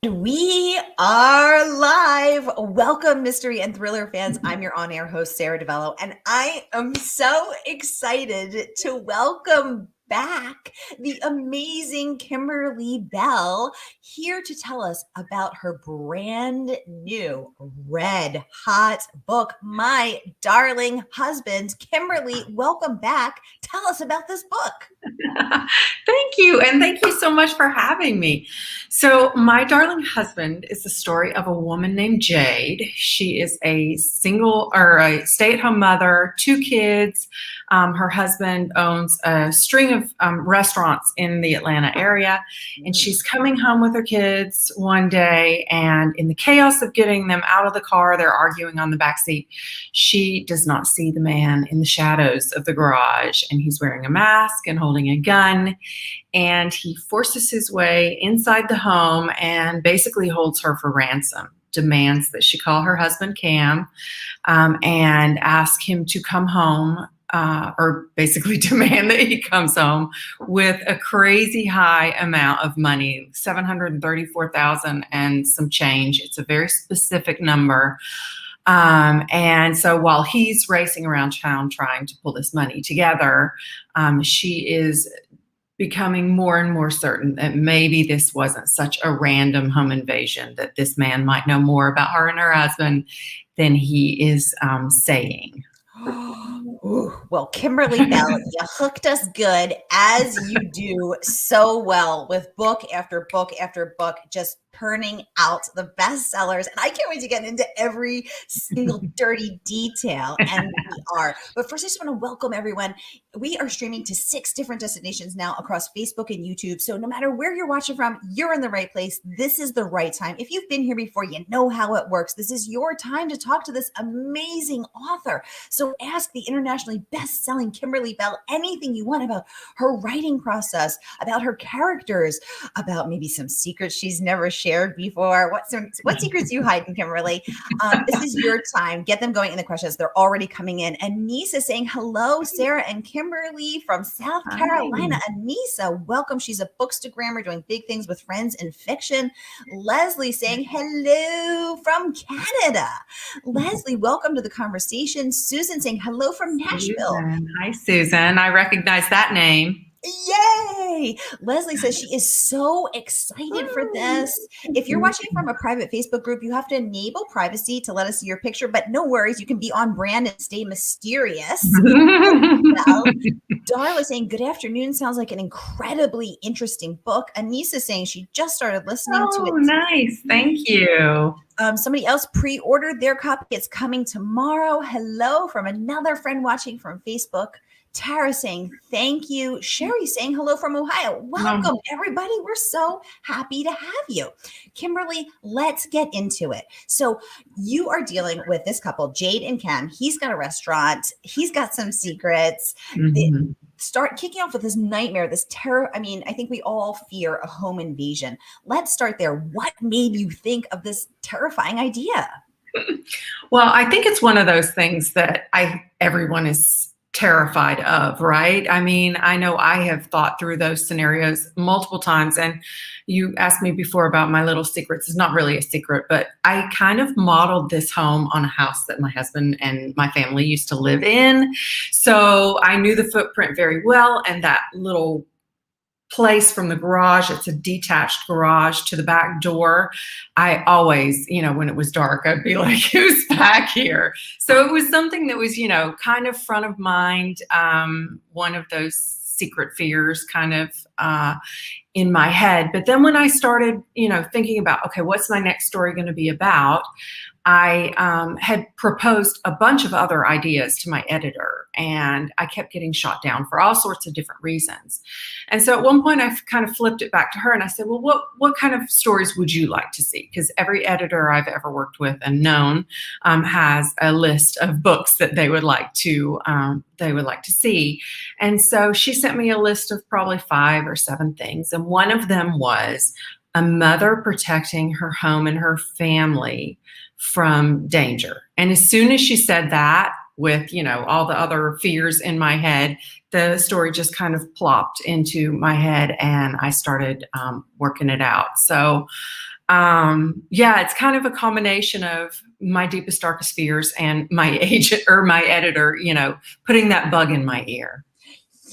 We are live. Welcome, mystery and thriller fans. I'm your on-air host, Sara DiVello, and I am so excited to welcome back the amazing Kimberly Belle here to tell us about her brand new red hot book, My Darling Husband. Kimberly, welcome back. Tell us about this book. Thank you. And thank you so much for having me. So My Darling Husband is the story of a woman named Jade. She is a stay-at-home mother, 2 kids. Her husband owns a string of restaurants in the Atlanta area. And she's coming home with her kids one day, and in the chaos of getting them out of the car, they're arguing on the back seat. She does not see the man in the shadows of the garage, and he's wearing a mask and holding a gun, and he forces his way inside the home and basically holds her for ransom, demands that she call her husband Cam, and ask him to come home, or basically demand that he comes home with a crazy high amount of money, $734,000 and some change. It's a very specific number. And so while he's racing around town trying to pull this money together, she is becoming more and more certain that maybe this wasn't such a random home invasion, that this man might know more about her and her husband than he is saying. Well, Kimberly Belle, you hooked us good, as you do so well with book after book after book, just turning out the bestsellers. And I can't wait to get into every single dirty detail. And we are. But first, I just want to welcome everyone. We are streaming to 6 different destinations now across Facebook and YouTube. So no matter where you're watching from, you're in the right place. This is the right time. If you've been here before, you know how it works. This is your time to talk to this amazing author. So ask the internationally best-selling Kimberly Belle anything you want about her writing process, about her characters, about maybe some secrets she's never shared before. What secrets you hide in, Kimberly? This is your time. Get them going in the questions. They're already coming in. Anissa saying hello, Sara and Kimberly from South Carolina. Anissa, welcome. She's a bookstagrammer doing big things with friends in fiction. Leslie saying hello from Canada. Leslie, welcome to the conversation. Susan saying hello from Nashville. Susan. Hi, Susan. I recognize that name. Yay! Leslie says she is so excited for this. If you're watching from a private Facebook group, you have to enable privacy to let us see your picture, but no worries. You can be on brand and stay mysterious. Darla saying, good afternoon. Sounds like an incredibly interesting book. Anissa saying she just started listening to it. Oh, nice. Thank you. Somebody else pre-ordered their copy. It's coming tomorrow. Hello from another friend watching from Facebook. Tara saying, thank you. Sherry saying hello from Ohio. Welcome, everybody. We're so happy to have you. Kimberly, let's get into it. So you are dealing with this couple, Jade and Cam. He's got a restaurant. He's got some secrets. Mm-hmm. Start kicking off with this nightmare, this terror. I mean, I think we all fear a home invasion. Let's start there. What made you think of this terrifying idea? Well, I think it's one of those things that everyone is terrified of, right? I mean, I know I have thought through those scenarios multiple times, and you asked me before about my little secrets. It's not really a secret, but I kind of modeled this home on a house that my husband and my family used to live in. So I knew the footprint very well, and that little place from the garage, it's a detached garage, to the back door. I always, when it was dark, I'd be like, who's back here? So it was something that was, kind of front of mind, one of those secret fears kind of in my head. But then when I started, thinking about, okay, what's my next story going to be about? I had proposed a bunch of other ideas to my editor, and I kept getting shot down for all sorts of different reasons. And so at one point I kind of flipped it back to her and I said, well, what kind of stories would you like to see? Because every editor I've ever worked with and known has a list of books that they would like to see. And so she sent me a list of probably 5 or 7 things. And one of them was a mother protecting her home and her family from danger. And as soon as she said that, with, all the other fears in my head, the story just kind of plopped into my head and I started working it out. So Yeah, it's kind of a combination of my deepest, darkest fears and my agent or my editor, putting that bug in my ear.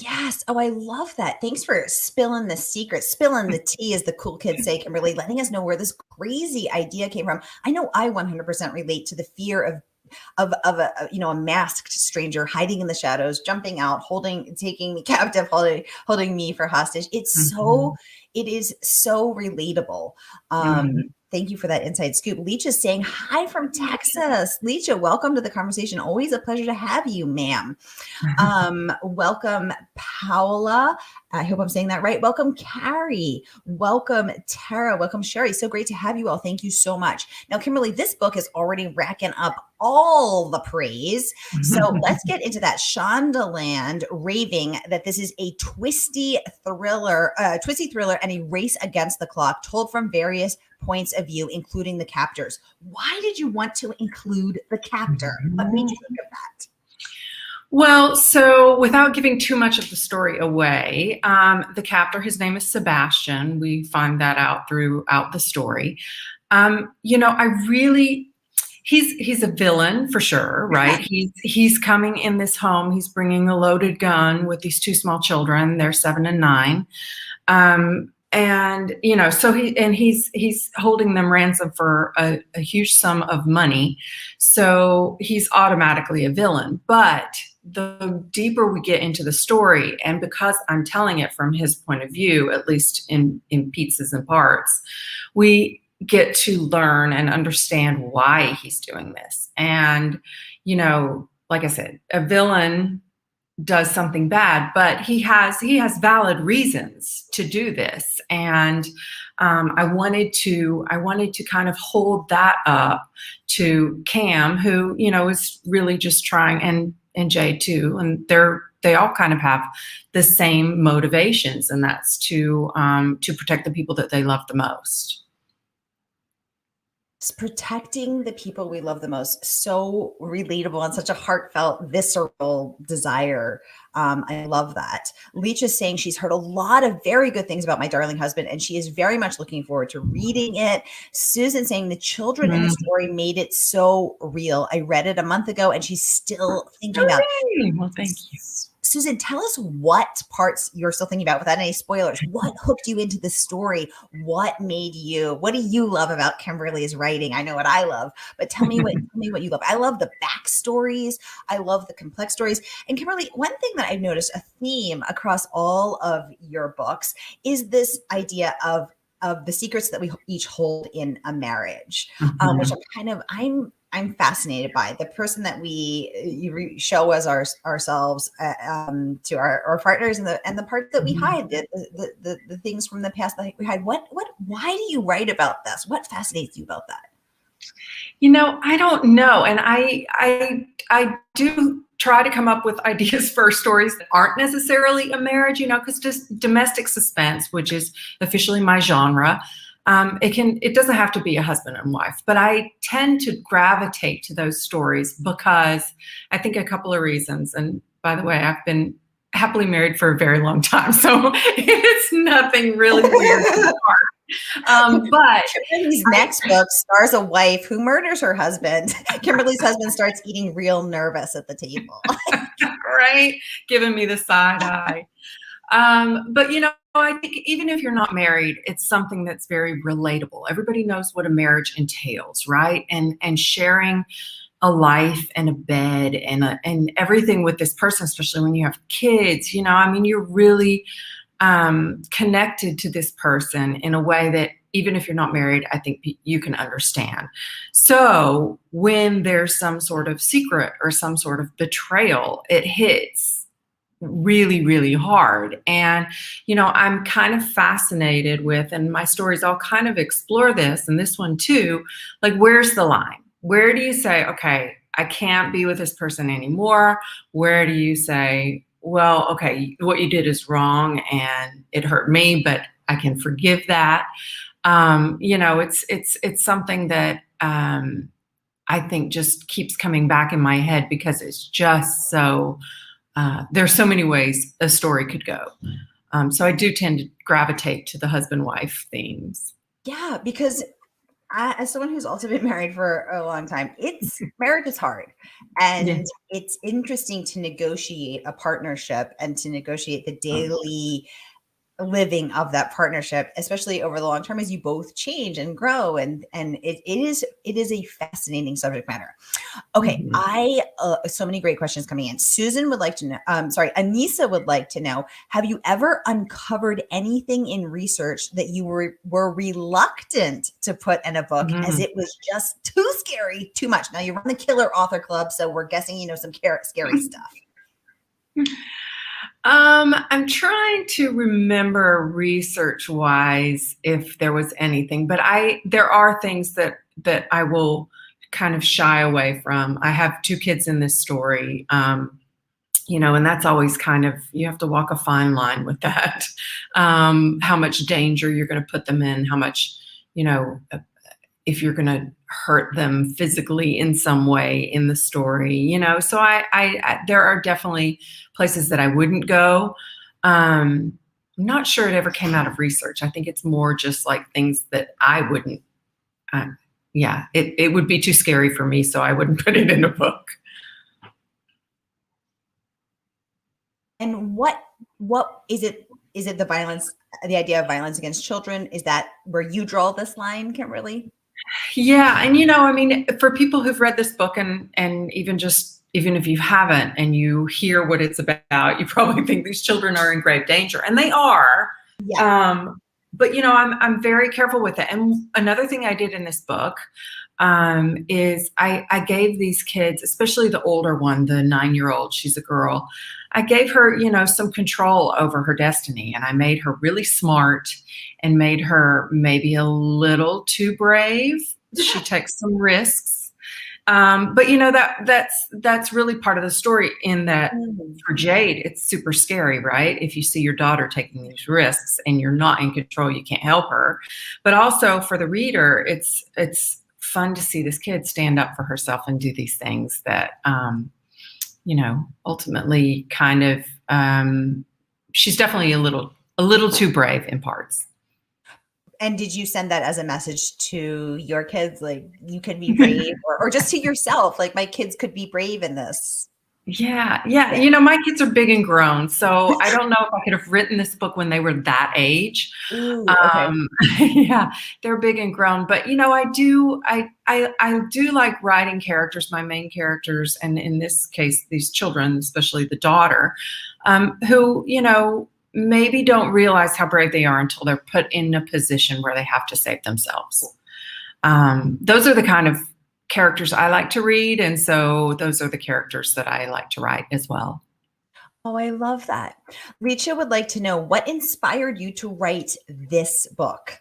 Yes. Oh, I love that. Thanks for spilling the secret, spilling the tea, as the cool kids say, Kimberly, letting us know where this crazy idea came from. I know I 100% relate to the fear of a masked stranger hiding in the shadows, jumping out, taking me captive, holding me for hostage. Mhm. It is so relatable. Mhm. Thank you for that inside scoop. Leach is saying hi from Texas. Leacha, welcome to the conversation. Always a pleasure to have you, ma'am. Welcome, Paola. I hope I'm saying that right. Welcome, Carrie. Welcome, Tara. Welcome, Sherry. So great to have you all. Thank you so much. Now, Kimberly, this book is already racking up all the praise. So let's get into that. Shondaland raving that this is a twisty thriller and a race against the clock told from various points of view, including the captors. Why did you want to include the captor? What made you think of that? Well, so without giving too much of the story away, the captor, his name is Sebastian. We find that out throughout the story. I really, he's a villain for sure, right? He's coming in this home. He's bringing a loaded gun with these two small children. They're 7 and 9. And so he's holding them ransom for a huge sum of money. So he's automatically a villain. But the deeper we get into the story, and because I'm telling it from his point of view, at least in pieces and parts, we get to learn and understand why he's doing this. And, like I said, a villain does something bad, but he has valid reasons to do this. And I wanted to kind of hold that up to Cam, who, is really just trying, and Jay too. And they all kind of have the same motivations, and that's to protect the people that they love the most. Protecting the people we love the most. So relatable and such a heartfelt, visceral desire. I love that. Leach is saying she's heard a lot of very good things about My Darling Husband, and she is very much looking forward to reading it. Susan saying the children in the story made it so real. I read it a month ago, and she's still thinking about it. Well, thank you. Susan, tell us what parts you're still thinking about without any spoilers. What hooked you into the story? What do you love about Kimberly's writing? I know what I love, but tell me what you love. I love the backstories. I love the complex stories. And Kimberly, one thing that I've noticed, a theme across all of your books, is this idea of the secrets that we each hold in a marriage, which I'm fascinated by. The person that you show as ourselves to our partners, and the part that we hide, the things from the past that we hide. Why do you write about this? What fascinates you about that? I don't know, and I do try to come up with ideas for stories that aren't necessarily a marriage, because just domestic suspense, which is officially my genre. It doesn't have to be a husband and wife, but I tend to gravitate to those stories because I think a couple of reasons. And by the way, I've been happily married for a very long time, so it's nothing really weird. But Kimberly's next book stars a wife who murders her husband. Kimberly's husband starts eating real nervous at the table. Right? Giving me the side eye. But I think even if you're not married, it's something that's very relatable. Everybody knows what a marriage entails, right? And sharing a life and a bed and everything with this person, especially when you have kids, you're really connected to this person in a way that even if you're not married, I think you can understand. So when there's some sort of secret or some sort of betrayal, it hits really, really hard. And, I'm kind of fascinated with, and my stories all kind of explore this, and this one too, like, where's the line? Where do you say, okay, I can't be with this person anymore? Where do you say, well, okay, what you did is wrong and it hurt me, but I can forgive that. It's something that I think just keeps coming back in my head because it's just so, there's so many ways a story could go. So I do tend to gravitate to the husband-wife themes. Yeah, because As someone who's also been married for a long time, marriage is hard, Yeah. and it's interesting to negotiate a partnership and to negotiate the daily living of that partnership, especially over the long term, as you both change and grow, and it is a fascinating subject matter. Okay, Mhm. so many great questions coming in. Susan would like to know, sorry, Anissa would like to know, have you ever uncovered anything in research that you were reluctant to put in a book as Mhm. it was just too scary, too much? Now you run the Killer Author Club, so we're guessing you know some scary stuff. I'm trying to remember research wise if there was anything, but there are things that I will kind of shy away from. I have two kids in this story, and that's always kind of, you have to walk a fine line with that. How much danger you're going to put them in, how much, if you're going to hurt them physically in some way in the story. So there are definitely places that I wouldn't go. I'm not sure it ever came out of research. I think it's more just like things that I wouldn't. Yeah, it would be too scary for me, so I wouldn't put it in a book. And what is it? Is it the violence, the idea of violence against children? Is that where you draw this line, Kimberly? Yeah, and I mean, for people who've read this book and even if you haven't and you hear what it's about, you probably think these children are in grave danger, and they are. Yeah. But I'm very careful with it. And another thing I did in this book is I gave these kids, especially the older one, the 9-year-old, she's a girl. I gave her, some control over her destiny, and I made her really smart and made her maybe a little too brave. She takes some risks. But that's really part of the story, in that for Jade, it's super scary, right? If you see your daughter taking these risks and you're not in control, you can't help her. But also for the reader, it's fun to see this kid stand up for herself and do these things that, ultimately kind of, she's definitely a little too brave in parts. And did you send that as a message to your kids? Like, you can be brave, or just to yourself, like, my kids could be brave in this. Yeah. Yeah. My kids are big and grown, so I don't know if I could have written this book when they were that age. Ooh, okay. Yeah, they're big and grown, but I do like writing characters, my main characters, and in this case, these children, especially the daughter, who maybe don't realize how brave they are until they're put in a position where they have to save themselves. Those are the kind of characters I like to read, and so those are the characters that I like to write as well. Oh, I love that. Richa would like to know, what inspired you to write this book?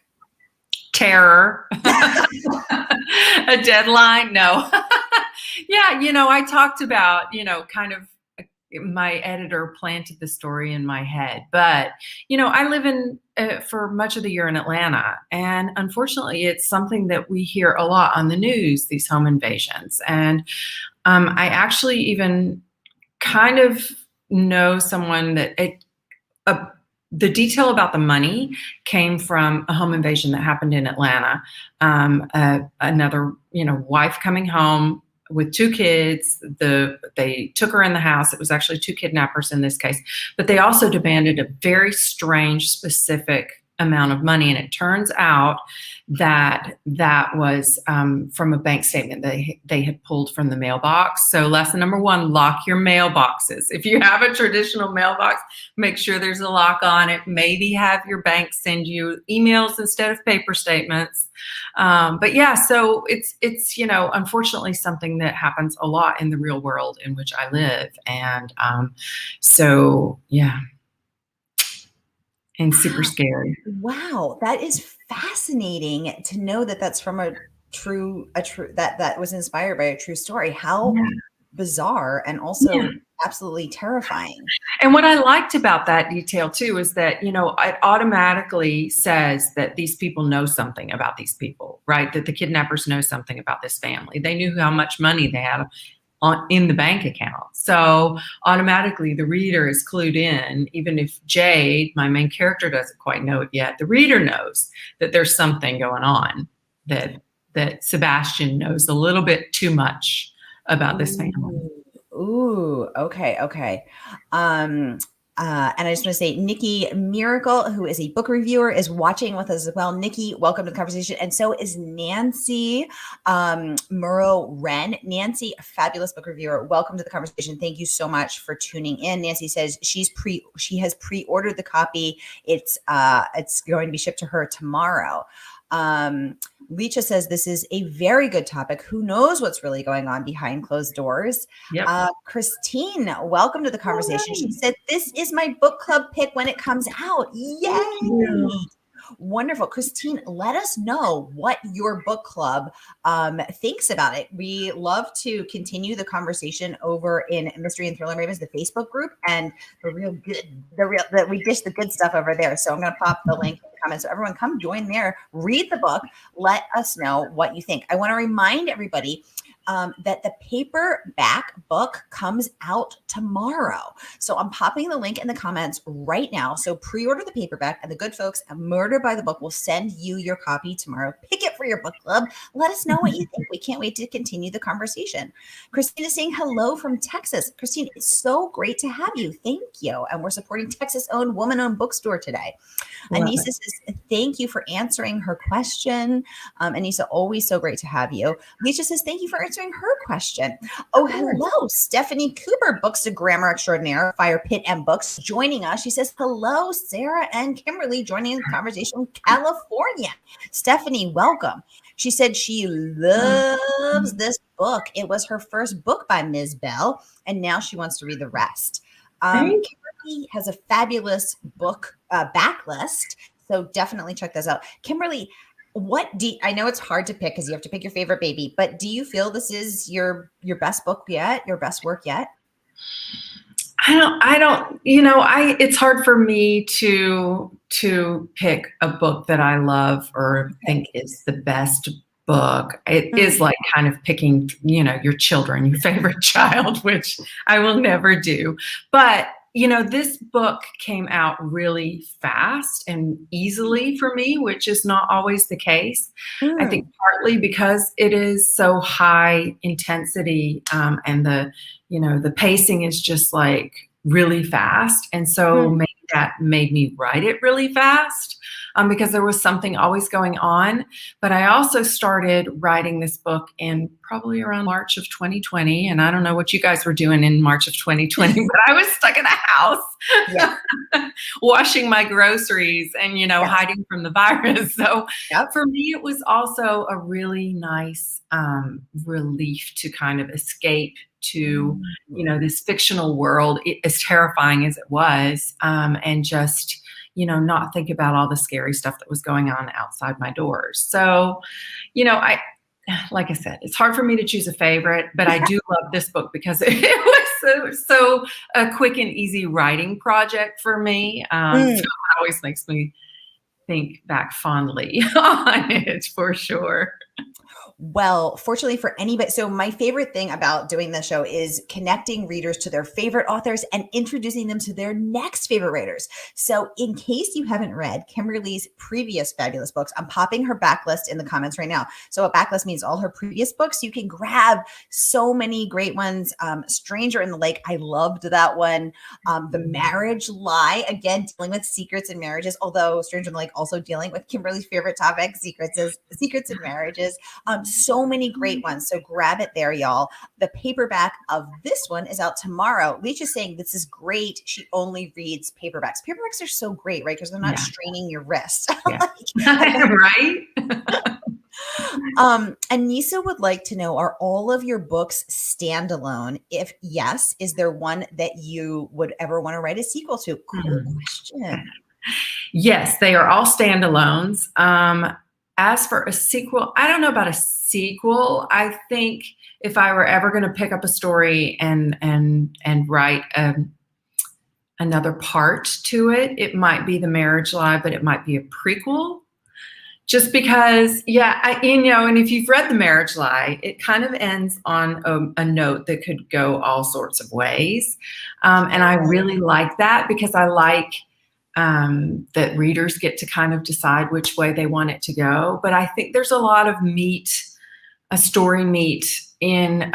Terror. A deadline? No. Yeah, I talked about, kind of, my editor planted the story in my head, but I live in for much of the year in Atlanta, and unfortunately it's something that we hear a lot on the news, these home invasions. And I actually even kind of know someone that the detail about the money came from a home invasion that happened in Atlanta. Another, wife coming home with two kids. They took her in the house. It was actually two kidnappers in this case, but they also demanded a very strange, specific amount of money. And it turns out that was from a bank statement they had pulled from the mailbox. So lesson number one, lock your mailboxes. If you have a traditional mailbox, make sure there's a lock on it. Maybe have your bank send you emails instead of paper statements. But yeah, so it's unfortunately something that happens a lot in the real world in which I live. And so yeah. And super scary. Wow, that is fascinating to know that that's from a true that was inspired by a true story. How Yeah. bizarre, and also Yeah. absolutely terrifying. And what I liked about that detail too is that, it automatically says that these people know something about these people, right? That the kidnappers know something about this family. They knew how much money they had in the bank account. So automatically the reader is clued in, even if Jade, my main character, doesn't quite know it yet. The reader knows that there's something going on that that Sebastian knows a little bit too much about this family. Ooh, okay, okay. And I just want to say, Nikki Miracle, who is a book reviewer, is watching with us as well. Nikki, welcome to the conversation. And so is Nancy Murrow Wren. Nancy, a fabulous book reviewer. Welcome to the conversation. Thank you so much for tuning in. Nancy says she has pre-ordered the copy. It's going to be shipped to her tomorrow. Leacha says this is a very good topic. Who knows what's really going on behind closed doors? Yep. Christine, welcome to the conversation. She said, this is my book club pick when it comes out. Yay! Wonderful. Christine, let us know what your book club thinks about it. We love to continue the conversation over in Mystery and Thriller Ravens, the Facebook group, and we dish the good stuff over there. So I'm going to pop the link in the comments. So everyone come join there, read the book, let us know what you think. I want to remind everybody that the paperback book comes out tomorrow. So I'm popping the link in the comments right now. So pre-order the paperback, and the good folks at Murder by the Book will send you your copy tomorrow. Pick it for your book club. Let us know what you think. We can't wait to continue the conversation. Christine is saying hello from Texas. Christine, it's so great to have you. Thank you. And we're supporting Texas-owned, woman-owned bookstore today. Anissa says, thank you for answering her question. Anissa, always so great to have you. Leisha says, thank you for answering her question. Oh, hello, Stephanie Cooper, Books to Grammar Extraordinaire, Fire Pit and Books, joining us. She says, hello, Sarah and Kimberly, joining the conversation from California. Stephanie, welcome. She said she loves this book. It was her first book by Ms. Belle, and now she wants to read the rest. Kimberly has a fabulous book backlist, so definitely check those out. Kimberly, I know it's hard to pick because you have to pick your favorite baby, but do you feel this is your best book yet, your best work yet? I don't, it's hard for me to pick a book that I love or think is the best book. It is like kind of picking, your children, your favorite child, which I will never do. But this book came out really fast and easily for me, which is not always the case. I think partly because it is so high intensity, and the pacing is just like really fast. And so maybe that made me write it really fast, because there was something always going on. But I also started writing this book in probably around March of 2020. And I don't know what you guys were doing in March of 2020, but I was stuck in a house, washing my groceries and, hiding from the virus. So for me, it was also a really nice relief to kind of escape to, this fictional world, as terrifying as it was, and just, not think about all the scary stuff that was going on outside my doors. So, like I said, it's hard for me to choose a favorite, but I do love this book because it was so a quick and easy writing project for me. So it always makes me think back fondly on it for sure. Well, fortunately for anybody, so my favorite thing about doing this show is connecting readers to their favorite authors and introducing them to their next favorite writers. So in case you haven't read Kimberly's previous fabulous books, I'm popping her backlist in the comments right now. So a backlist means all her previous books. You can grab so many great ones. Stranger in the Lake, I loved that one. The Marriage Lie, again, dealing with secrets and marriages, although Stranger in the Lake also dealing with Kimberly's favorite topic, secrets and marriages. So many great ones. So grab it there, y'all. The paperback of this one is out tomorrow. Leisha's saying this is great. She only reads paperbacks. Paperbacks are so great, right? Because they're not straining your wrist. Right? Anissa would like to know, are all of your books standalone? If yes, is there one that you would ever want to write a sequel to? Cool question. Yes, they are all standalones. As for a sequel, I don't know about a sequel. I think if I were ever going to pick up a story and write another part to it, it might be The Marriage Lie, but it might be a prequel. Just because, and if you've read The Marriage Lie, it kind of ends on a note that could go all sorts of ways. And I really like that because I like that readers get to kind of decide which way they want it to go. But I think there's a lot of meat, a story meat in,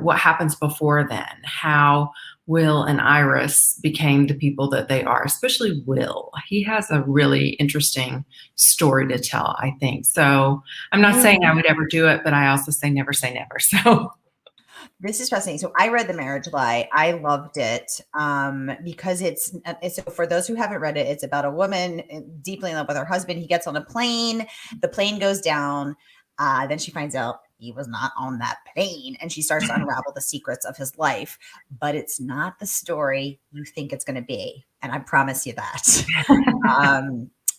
what happens before then, how Will and Iris became the people that they are, especially Will. He has a really interesting story to tell, I think. So I'm not saying I would ever do it, but I also say never say never. So this is fascinating. So I read The Marriage Lie. I loved it because it's so for those who haven't read it, it's about a woman deeply in love with her husband. He gets on a plane. The plane goes down. Then she finds out he was not on that plane, and she starts to unravel the secrets of his life. But it's not the story you think it's going to be, and I promise you that.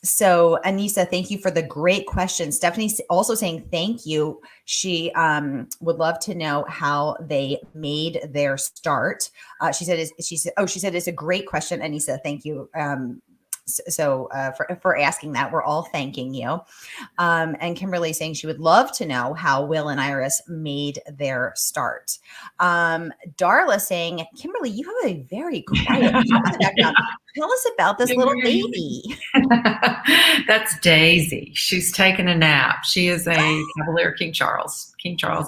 So Anissa, thank you for the great question. Stephanie's also saying thank you. She would love to know how they made their start. She said it's a great question, Anissa. Thank you. For asking that, we're all thanking you. And Kimberly saying she would love to know how Will and Iris made their start. Darla saying, Kimberly, you have a very quiet in the background. Tell us about this little baby. That's Daisy. She's taking a nap. She is a Cavalier King Charles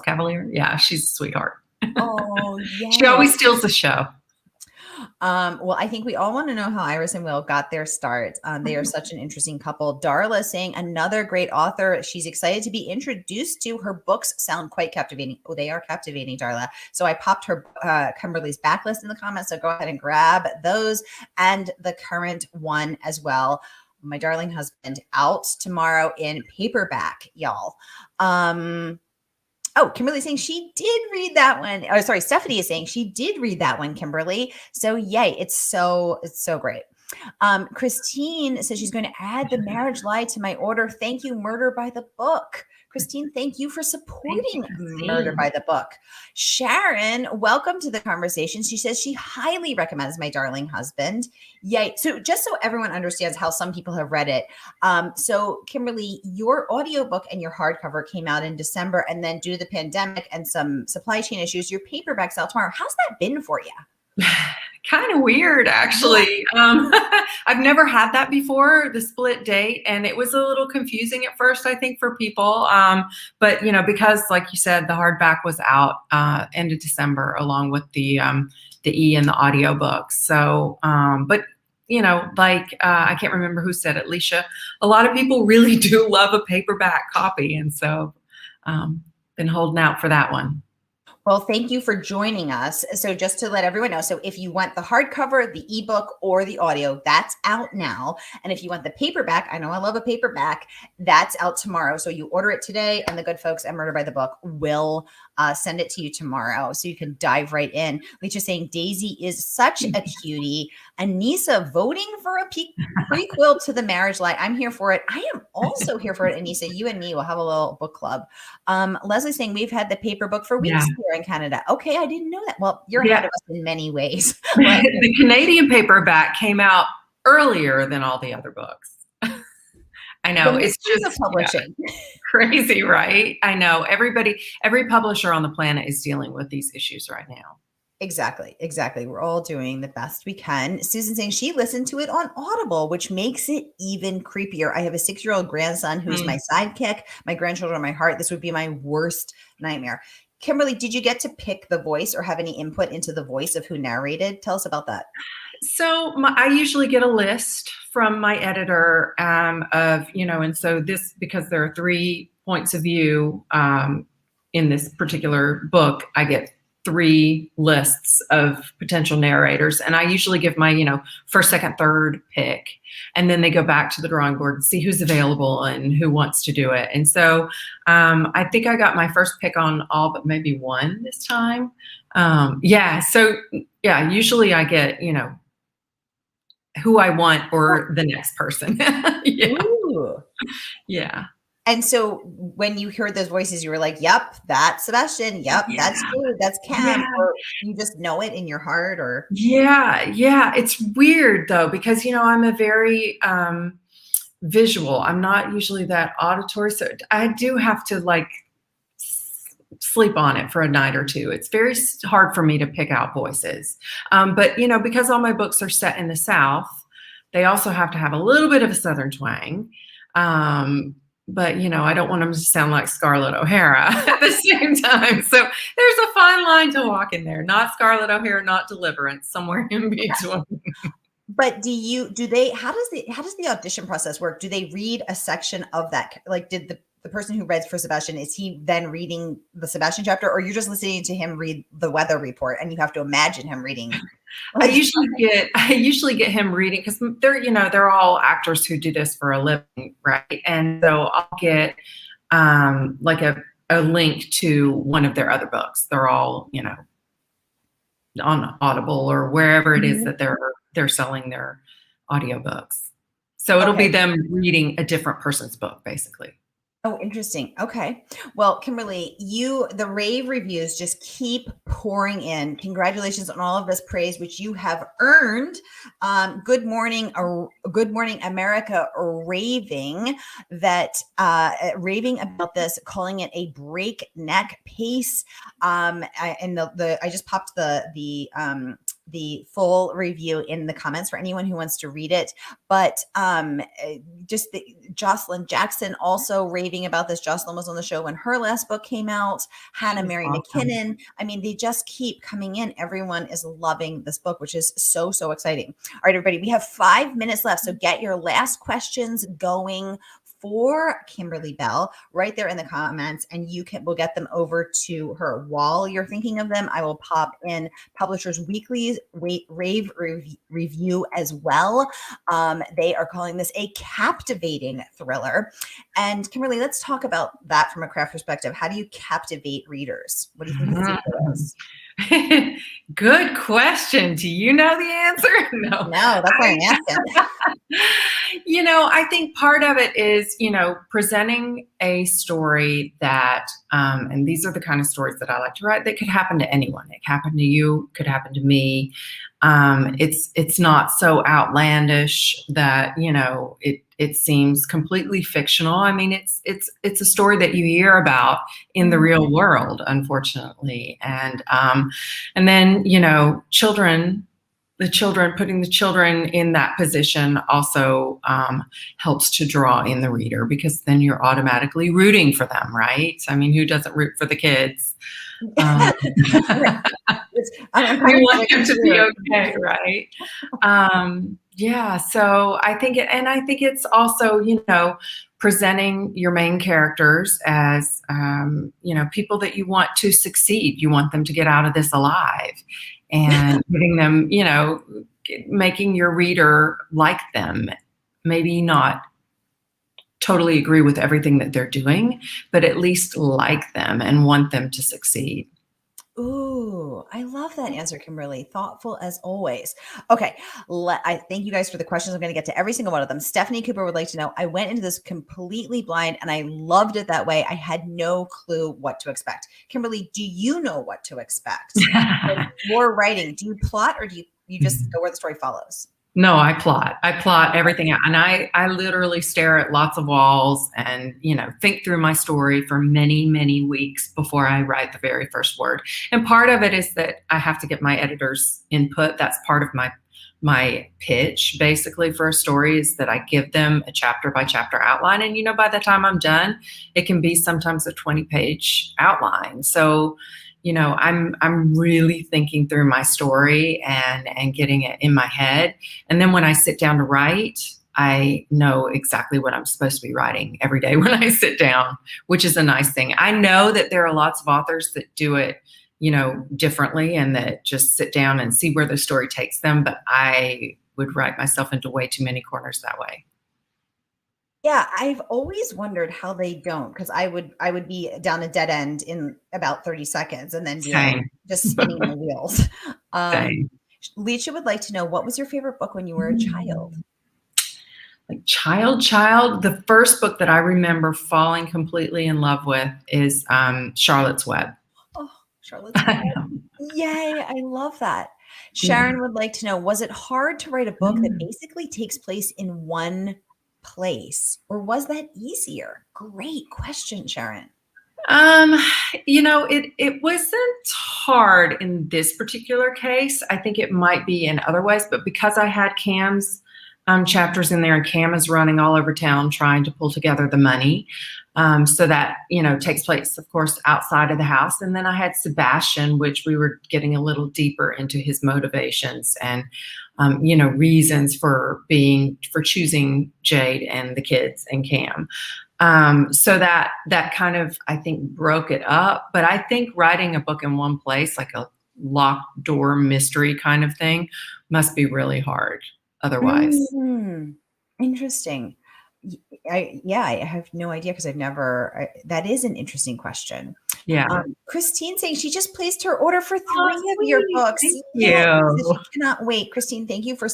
Cavalier. Yeah, she's a sweetheart. Oh, yeah. She always steals the show. Well, I think we all want to know how Iris and Will got their start. They are such an interesting couple. Darla saying another great author. She's excited to be introduced to. Her books sound quite captivating. Oh, they are captivating, Darla. So I popped her Kimberly's backlist in the comments. So go ahead and grab those and the current one as well. My Darling Husband out tomorrow in paperback, y'all. Oh, Kimberly saying she did read that one. Oh, sorry, Stephanie is saying she did read that one, Kimberly. So yay, it's so great. Christine says she's going to add The Marriage Lie to my order. Thank you, Murder by the Book. Christine, thank you for supporting Murder by the Book. Sharon, welcome to the conversation. She says she highly recommends My Darling Husband. Yay. So just so everyone understands how some people have read it. So Kimberly, your audiobook and your hardcover came out in December, and then due to the pandemic and some supply chain issues, your paperback's out tomorrow. How's that been for you? Kind of weird, actually. I've never had that before, the split date, and it was a little confusing at first, I think, for people. But because, like you said, the hardback was out end of December, along with the E and the audiobooks. So, but I can't remember who said it, Leisha. A lot of people really do love a paperback copy, and so been holding out for that one. Well, thank you for joining us. So just to let everyone know, so if you want the hardcover, the ebook, or the audio, that's out now. And if you want the paperback, I know I love a paperback, that's out tomorrow. So you order it today, and the good folks at Murder by the Book will send it to you tomorrow, so you can dive right in. Leisha saying Daisy is such a cutie. Anissa voting for a prequel to The Marriage Lie. I'm here for it. I am also here for it, Anissa. You and me will have a little book club. Leslie saying we've had the paper book for weeks here in Canada. Okay, I didn't know that. Well, you're ahead of us in many ways. The Canadian paperback came out earlier than all the other books. I know, it's just publishing. Crazy, right? I know. Every publisher on the planet is dealing with these issues right now. Exactly. We're all doing the best we can. Susan saying she listened to it on Audible, which makes it even creepier. I have a 6-year-old grandson who's my sidekick. My grandchildren are my heart. This would be my worst nightmare. Kimberly, did you get to pick the voice or have any input into the voice of who narrated? Tell us about that. So I usually get a list from my editor of, and so this, because there are 3 points of view in this particular book, I get 3 lists of potential narrators. And I usually give my, first, second, third pick. And then they go back to the drawing board and see who's available and who wants to do it. And so I think I got my first pick on all but maybe 1 this time. Usually I get, who I want or the next person. Yeah. And so when you heard those voices, you were like, yep, that's Sebastian. Yep, that's Drew. That's Cam. Or you just know it in your heart, or? Yeah. It's weird though, because, I'm a very visual. I'm not usually that auditory. So I do have to sleep on it for a night or 2. It's very hard for me to pick out voices. But, because all my books are set in the South, They also have to have a little bit of a Southern twang. But, I don't want them to sound like Scarlett O'Hara at the same time. So there's a fine line to walk in there. Not Scarlett O'Hara, not Deliverance, somewhere in between. But how does the audition process work? Do they read a section of that? Like, did the person who reads for Sebastian, is he then reading the Sebastian chapter, or you're just listening to him read the weather report and you have to imagine him reading? I usually get him reading, because they're all actors who do this for a living, right? And so I'll get like a link to one of their other books. They're all, on Audible or wherever it is that they're selling their audiobooks. So it'll be them reading a different person's book, basically. Oh, interesting. Okay. Well, Kimberly, the rave reviews just keep pouring in. Congratulations on all of this praise, which you have earned. Good morning, America, raving about this, calling it a breakneck pace. I just popped the full review in the comments for anyone who wants to read it. But Jocelyn Jackson also raving about this. Jocelyn was on the show when her last book came out. Hannah Mary McKinnon. I mean, they just keep coming in. Everyone is loving this book, which is so, so exciting. All right, everybody, we have 5 minutes left. So get your last questions going for Kimberly Belle right there in the comments, and we'll get them over to her. While you're thinking of them, I will pop in Publishers Weekly's rave review as well. They are calling this a captivating thriller. And Kimberly, let's talk about that from a craft perspective. How do you captivate readers? What do you think the secret is? Good question. Do you know the answer? No, that's why I'm asking. I think part of it is, presenting a story that, and these are the kind of stories that I like to write, that could happen to anyone. It could happen to you, could happen to me. It's not so outlandish that, it seems completely fictional. I mean, it's a story that you hear about in the real world, unfortunately. And then, putting the children in that position also helps to draw in the reader, because then you're automatically rooting for them, right? I mean, who doesn't root for the kids? We want them to be okay, right? Yeah. So I think it's also, presenting your main characters as, people that you want to succeed. You want them to get out of this alive, and giving them, making your reader like them. Maybe not totally agree with everything that they're doing, but at least like them and want them to succeed. Ooh, I love that answer, Kimberly. Thoughtful as always. Okay, I thank you guys for the questions. I'm going to get to every single one of them. Stephanie Cooper would like to know, I went into this completely blind and I loved it that way. I had no clue what to expect. Kimberly, do you know what to expect? More writing, do you plot, or do you just go where the story follows? No, I plot everything out. And I literally stare at lots of walls and, think through my story for many, many weeks before I write the very first word. And part of it is that I have to get my editor's input. That's part of my pitch, basically, for a story, is that I give them a chapter by chapter outline. And, by the time I'm done, it can be sometimes a 20-page outline. So, I'm really thinking through my story and getting it in my head. And then when I sit down to write, I know exactly what I'm supposed to be writing every day when I sit down, which is a nice thing. I know that there are lots of authors that do it, differently, and that just sit down and see where the story takes them. But I would write myself into way too many corners that way. Yeah, I've always wondered how they don't, because I would be down a dead end in about 30 seconds and then just spinning my wheels. Leisha would like to know, what was your favorite book when you were a child? Like child, the first book that I remember falling completely in love with is Charlotte's Web. Oh, Charlotte's Web. Yay, I love that. Sharon would like to know, was it hard to write a book that basically takes place in one place, or was that easier? Great question, Sharon. It wasn't hard in this particular case. I think it might be in other ways, but because I had Cam's chapters in there, and Cam is running all over town trying to pull together the money. So that, takes place, of course, outside of the house. And then I had Sebastian, which we were getting a little deeper into his motivations and, reasons for choosing Jade and the kids and Cam. So that kind of, I think, broke it up. But I think writing a book in one place, like a locked door mystery kind of thing, must be really hard otherwise. Interesting. I have no idea because I've never, that is an interesting question. Yeah. Christine saying she just placed her order for 3 of sweet. your books. Thank Yes, you. she cannot wait. Christine, thank you for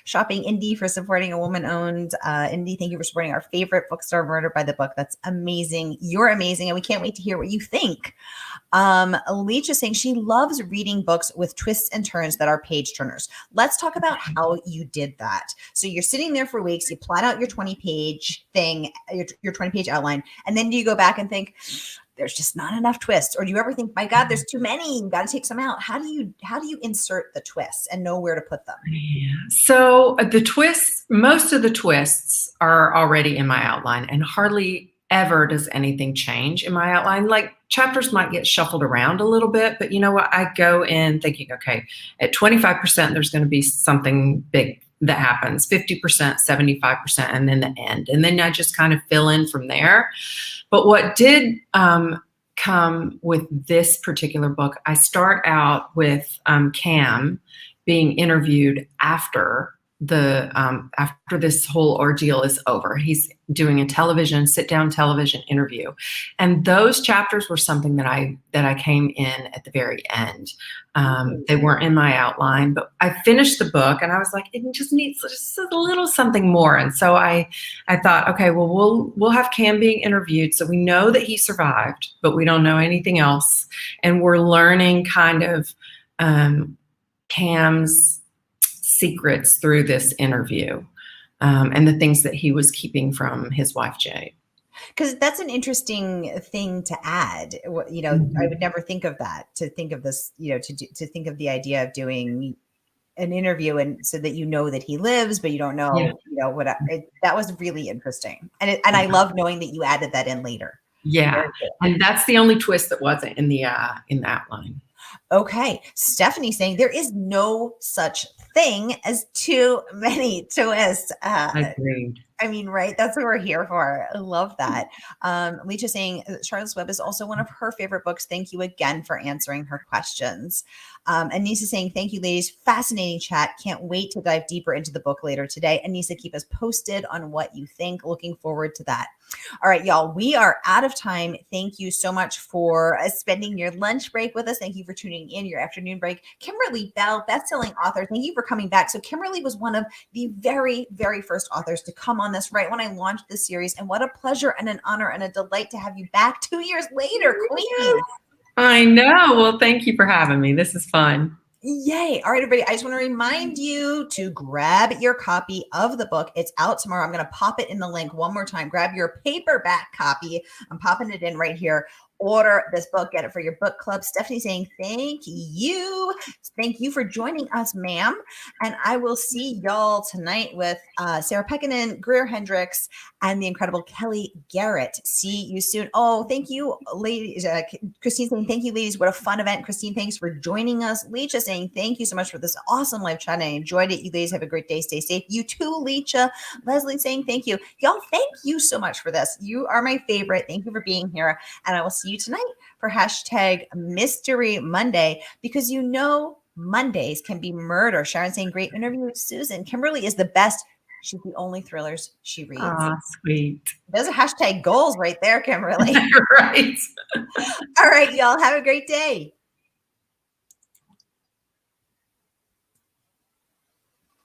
shopping Indie, for supporting a woman-owned Indie. Thank you for supporting our favorite bookstore, Murder by the Book. That's amazing. You're amazing, and we can't wait to hear what you think. Alicia saying she loves reading books with twists and turns that are page turners. Let's talk about how you did that. So you're sitting there for weeks, you plot out your 20-page thing, your 20-page outline, and then do you go back and think, there's just not enough twists? Or do you ever think, my God, there's too many, you've got to take some out? How do you insert the twists and know where to put them? Yeah. So the twists, most of the twists are already in my outline, and hardly ever does anything change in my outline. Like, chapters might get shuffled around a little bit, but you know what? I go in thinking, okay, at 25%, there's going to be something big that happens, 50%, 75%, and then the end. And then I just kind of fill in from there. But what did come with this particular book, I start out with Cam being interviewed after this whole ordeal is over. He's doing a sit-down television interview. And those chapters were something that I came in at the very end. They weren't in my outline, but I finished the book and I was like, it just needs just a little something more. And so I thought, okay, well, we'll have Cam being interviewed. So we know that he survived, but we don't know anything else. And we're learning kind of Cam's secrets through this interview, and the things that he was keeping from his wife, Jade. Because that's an interesting thing to add. I would never think of that, to think of this, to think of the idea of doing an interview and so that that he lives, but you don't know, that was really interesting. And I love knowing that you added that in later. Yeah. And that's the only twist that wasn't in the outline. Okay. Stephanie saying there is no such thing as too many twists. Agreed. I mean, right? That's what we're here for. I love that. Alicia saying Charlotte's Web is also one of her favorite books. Thank you again for answering her questions. And Nisa saying, thank you, ladies. Fascinating chat. Can't wait to dive deeper into the book later today. And Nisa, keep us posted on what you think. Looking forward to that. All right, y'all, we are out of time. Thank you so much for spending your lunch break with us. Thank you for tuning in, your afternoon break. Kimberly Belle, best-selling author, thank you for coming back. So Kimberly was one of the very, very first authors to come on this right when I launched this series. And what a pleasure and an honor and a delight to have you back 2 years later, Queen. I know. Well, thank you for having me. This is fun. Yay. All right, everybody. I just want to remind you to grab your copy of the book. It's out tomorrow. I'm going to pop it in the link one more time. Grab your paperback copy. I'm popping it in right here. Order this book. Get it for your book club. Stephanie saying, thank you. Thank you for joining us, ma'am. And I will see y'all tonight with Sarah Pekkanen, Greer Hendricks, and the incredible Kelly Garrett. See you soon. Oh, thank you, ladies. Christine saying, thank you, ladies. What a fun event. Christine, thanks for joining us. Leisha saying, thank you so much for this awesome live chat. I enjoyed it. You ladies have a great day. Stay safe. You too, Leisha. Leslie saying, thank you. Y'all, thank you so much for this. You are my favorite. Thank you for being here. And I will see you tonight for #Mystery Monday, because Mondays can be murder. Sharon saying, great interview with Susan. Kimberly is the best. She's the only thrillers she reads. Oh, sweet. Those are #goals right there, Kimberly. Right. All right, y'all. Have a great day.